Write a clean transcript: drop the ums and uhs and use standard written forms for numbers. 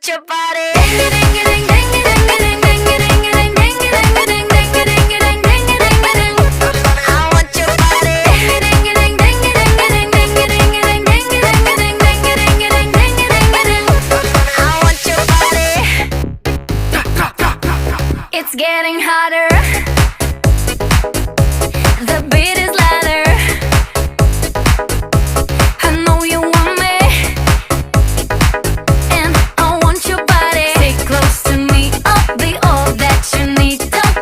your body. I want your body. I want your body. It's getting hotter. The beat is louder. I know you want me, and I want your body. Stay close to me, I'll be all that you need. Don't